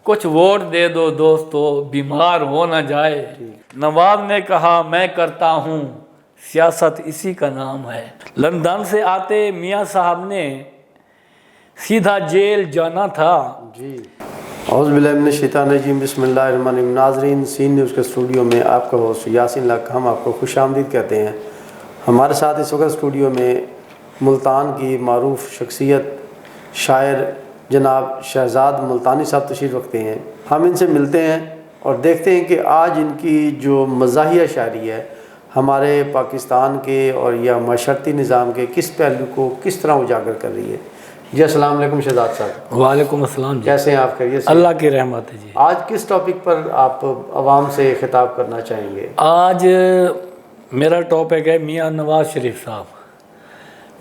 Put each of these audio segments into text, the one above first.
کچھ ووٹ دے دو دوستو بیمار ہو نہ جائے. نواب نے کہا میں کرتا ہوں سیاست اسی کا نام ہے. لندن سے آتے میاں صاحب نے سیدھا جیل جانا تھا. جی اعوذ باللہ من الشیطان الرجیم، بسم اللہ الرحمن الرحیم. ناظرین، سین نیوز کے اسٹوڈیو میں آپ کا ہوسٹ یاسین لاکھ ہم آپ کو خوش آمدید کہتے ہیں. ہمارے ساتھ اس وقت اسٹوڈیو میں ملتان کی معروف شخصیت شاعر جناب شہزاد ملتانی صاحب تشریف رکھتے ہیں. ہم ان سے ملتے ہیں اور دیکھتے ہیں کہ آج ان کی جو مزاحیہ شاعری ہے ہمارے پاکستان کے اور یا معاشرتی نظام کے کس پہلو کو کس طرح اجاگر کر رہی ہے. جی السلام علیکم شہزاد صاحب. وعلیکم السلام. کیسے ہیں آپ؟ خیریت سے؟ اللہ کی رحمت ہے. جی آج کس ٹاپک پر آپ عوام سے خطاب کرنا چاہیں گے؟ آج میرا ٹاپک ہے میاں نواز شریف صاحب،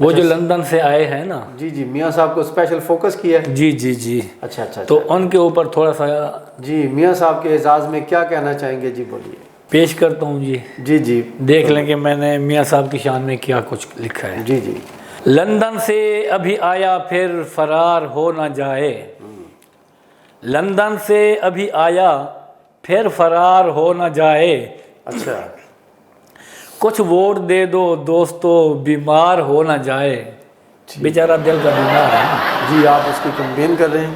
وہ جو لندن سے آئے ہیں نا. جی جی، میاں صاحب کو اسپیشل فوکس کیا ہے. جی جی جی. اچھا. تو ان کے اوپر تھوڑا سا جی میاں صاحب کے اعزاز میں کیا کہنا چاہیں گے؟ جی بولیے. پیش کرتا ہوں. جی جی جی دیکھ لیں کہ میں نے میاں صاحب کی شان میں کیا کچھ لکھا ہے. جی جی. لندن سے ابھی آیا پھر فرار ہو نہ جائے. لندن سے ابھی آیا پھر فرار ہو نہ جائے. اچھا. کچھ ووٹ دے دو دوستو بیمار ہو نہ جائے. بیچارہ دل کا بیمار ہے. جی آپ اس کی کمپین کر رہے ہیں؟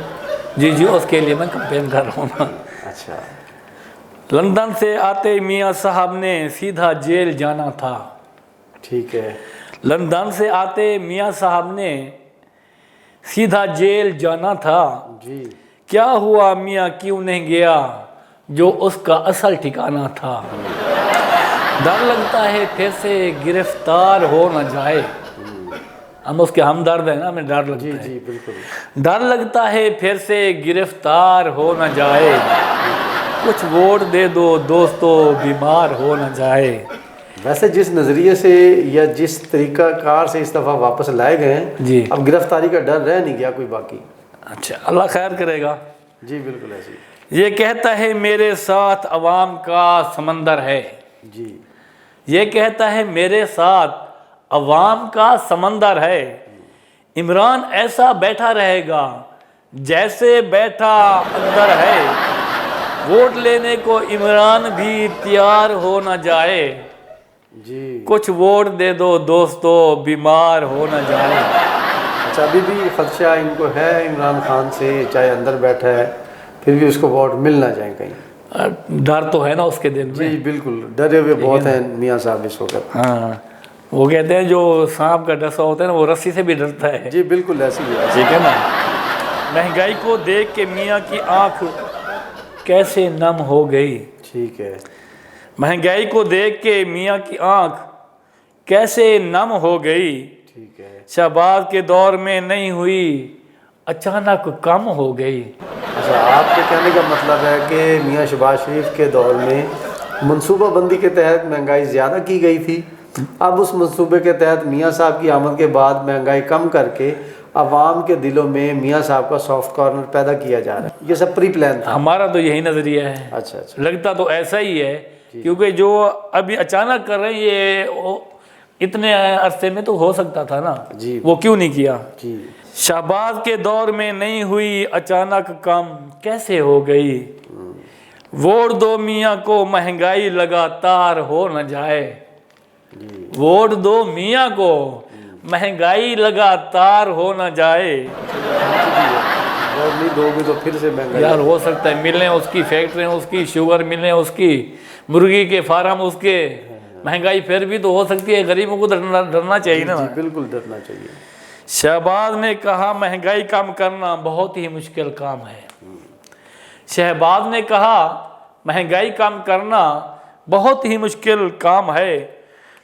جی جی اس کے لیے میں کمپین کر رہا ہوں. اچھا. لندن سے آتے میاں صاحب نے سیدھا جیل جانا تھا. ٹھیک ہے. لندن سے آتے میاں صاحب نے سیدھا جیل جانا تھا. جی. کیا ہوا میاں کیوں نہیں گیا جو اس کا اصل ٹھکانہ تھا. ڈر لگتا ہے پھر سے گرفتار ہو نہ جائے. ہم اس کے ہمدرد ہیں نا، ہمیں ڈر لگتا ہے. جی جی بالکل. ڈر لگتا ہے پھر سے گرفتار ہو نہ جائے. کچھ ووٹ دے دو دوستو بیمار ہو نہ جائے. ویسے جس نظریے سے یا جس طریقہ کار سے اس دفعہ واپس لائے گئے ہیں، جی اب گرفتاری کا ڈر رہ نہیں گیا کوئی باقی. اچھا اللہ خیر کرے گا. جی بالکل ایسے. یہ کہتا ہے میرے ساتھ عوام کا سمندر ہے. جی. یہ کہتا ہے میرے ساتھ عوام کا سمندر ہے. عمران ایسا بیٹھا رہے گا جیسے بیٹھا اندر ہے. ووٹ لینے کو عمران بھی تیار ہو نہ جائے. جی. کچھ ووٹ دے دو دوستو بیمار ہو نہ جائے. اچھا ابھی بھی خدشہ ان کو ہے عمران خان سے، چاہے اندر بیٹھا ہے پھر بھی اس کو ووٹ مل نہ جائیں کہیں؟ ڈر تو ہے نا اس کے دل میں. جی بالکل ڈرے ہوئے بہت ہیں میاں صاحب اس وقت. ہاں وہ کہتے ہیں جو سانپ کا ڈسا ہوتا ہے نا وہ رسی سے بھی ڈرتا ہے. جی بالکل ایسی ہے. ٹھیک ہے نا. مہنگائی کو دیکھ کے میاں کی آنکھ کیسے نم ہو گئی. ٹھیک ہے. مہنگائی کو دیکھ کے میاں کی آنکھ کیسے نم ہو گئی. ٹھیک ہے. شہباز کے دور میں نہیں ہوئی اچانک کم ہو گئی. اچھا آپ کے کہنے کا مطلب ہے کہ میاں شہباز شریف کے دور میں منصوبہ بندی کے تحت مہنگائی زیادہ کی گئی تھی، اب اس منصوبے کے تحت میاں صاحب کی آمد کے بعد مہنگائی کم کر کے عوام کے دلوں میں میاں صاحب کا سافٹ کارنر پیدا کیا جا رہا ہے. یہ سب پری پلان تھا؟ ہمارا تو یہی نظریہ ہے. اچھا اچھا. لگتا تو ایسا ہی ہے کیونکہ جو ابھی اچانک کر رہے ہیں یہ اتنے عرصے میں تو ہو سکتا تھا نا. جی وہ کیوں نہیں کیا. جی. شہباز کے دور میں نہیں ہوئی اچانک کم کیسے ہو گئی. ووٹ دو میاں کو مہنگائی لگاتار ہو نہ جائے. ووٹ دو میاں کو مہنگائی لگاتار ہو نہ جائے. ووٹ نہیں دو گے تو پھر سے مہنگائی. یار ہو سکتا ہے ملیں اس کی فیکٹریاں، اس کی شوگر ملیں، اس کی مرغی کے فارم، اس کے مہنگائی پھر بھی تو ہو سکتی ہے. غریبوں کو ڈرنا چاہیے نا. جی بالکل ڈرنا چاہیے. شہباز نے کہا مہنگائی کم کرنا بہت ہی مشکل کام ہے. شہباز نے کہا مہنگائی کم کرنا بہت ہی مشکل کام ہے.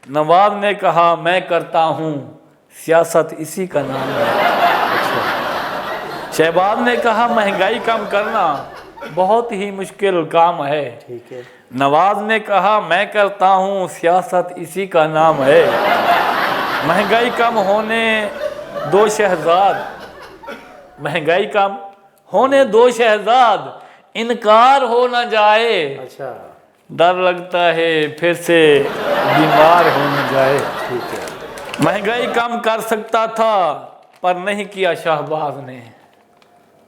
نواب نے کہا میں کرتا ہوں سیاست اسی کا نام ہے. شہباز نے کہا مہنگائی کم کرنا بہت ہی مشکل کام ہے. ٹھیک ہے. نواز نے کہا میں کرتا ہوں سیاست اسی کا نام ہے. مہنگائی کم ہونے دو شہزاد، مہنگائی کم ہونے دو شہزاد انکار ہو نہ جائے. اچھا. ڈر لگتا ہے پھر سے بیمار ہو نہ جائے. ٹھیک ہے. مہنگائی کم کر سکتا تھا پر نہیں کیا شہباز نے.